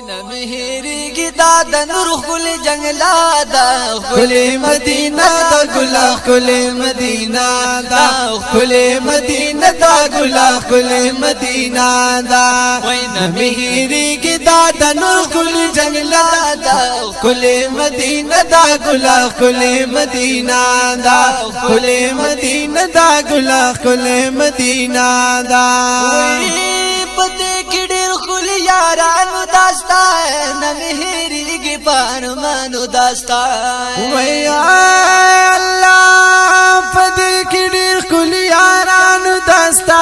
نمهری کی داد نور خل جنگلا دا خل مدینہ دا گلا خل مدینہ دا خل مدینہ دا گلا خل مدینہ دا نمهری کی داد نور خل جنگلا دا خل مدینہ دا گلا خل مدینہ دا خل مدینہ دا گلا خل مدینہ دا پتے کڑیر خل یارانو داستا ہے نمہری کی پارمانو داستا ہے ویا اللہ پتے کڑیر خل یارانو داستا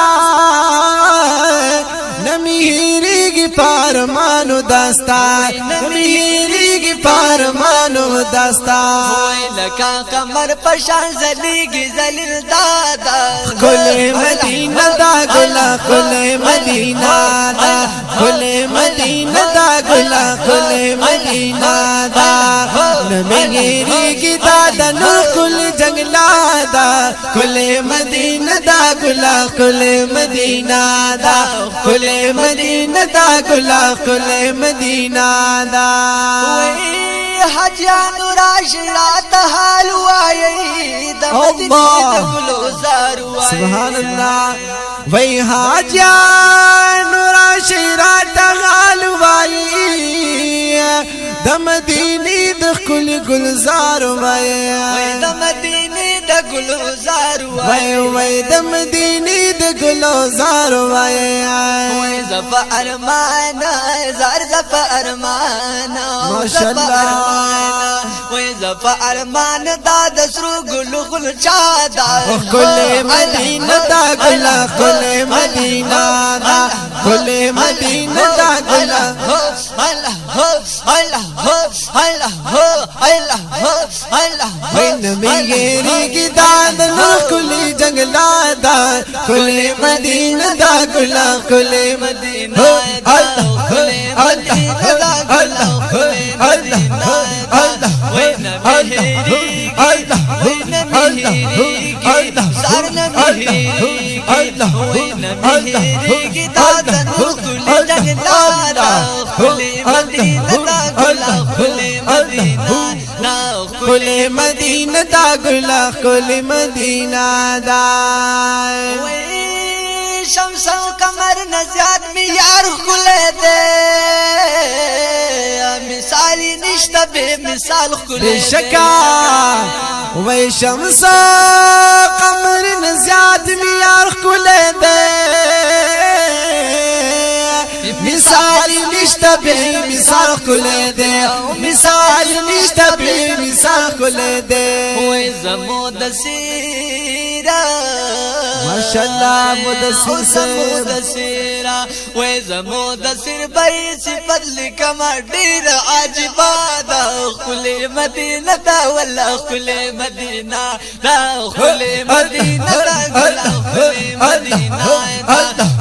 نمہری کی پارمانو داستا نمہری کی پارمانو داستا لکا کمر پشان زلیگی زلیل دادا کل مدینہ دا گلا کل مدینہ دا کل مدینہ دا گلا کل مدینہ دا نمہری کی دادا نور کل جنگلا دا کل مدینہ دا گلا کل مدینہ دا کل مدینہ دا گلا کل مدینہ دا حجانو راشرات حال وائی دا مدینی دا گلو زارو آئی سبحان اللہ وی حجانو راشرات حال وائی دا مدینی دا کل گلزار وائی دا مدینی دا گلو زارو آئی وی دا مدینی دا گلزار وائی زفا ارمانا زار زفا ارمانا ماشاءاللہ وی زفا ارمان دا دسرو گلو گل چادا کل مدینہ دا گلا کل مدینہ دا کل مدینہ دا گلا نمہری کی داد نور کل جنگلا دا کل مدینہ دا گلا کل مدینہ کل مدینہ دا گلا کل مدینہ دا شمس و قمر نزیاد میار خلے دے مثالی نشتا بے مثال خلے بے شکا وی شمس و قمر نزیاد میار خلے دے مثالی نشتا بے مثال خلے دے مثالی نشتا بے مثال خلے دے وی زمود سیرہ ماشاءاللہ مدثر سیرا وی زمود سیر بری صفت لکما دیر عجبا دا خل مدینہ دا واللہ خل مدینہ دا خل مدینہ دا گلا خل مدینہ دا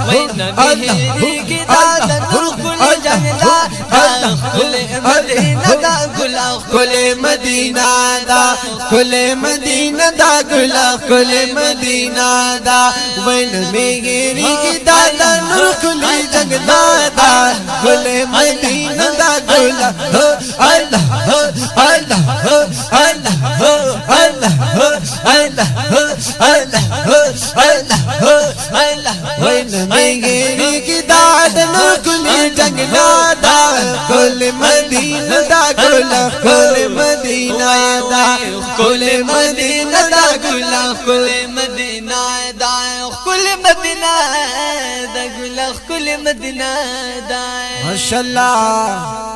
وی نمہری کی دادا نور خل جنگلا دا خل مدینہ دا گلا خل مدینہ دا خل مدینہ دا گلا خل مدینہ دا وین میری کی دادا نور خل جنگلا دا خل مدینہ دا گلا اللہ اللہ اللہ اللہ وین میری کی دادا نور خل جنگلا دا خل مدینہ دا گلا خل مدینہ دا خل مدینہ دا گلا خل مدینہ دا خل مدینہ دا گلا خل مدینہ دا ماشاءاللہ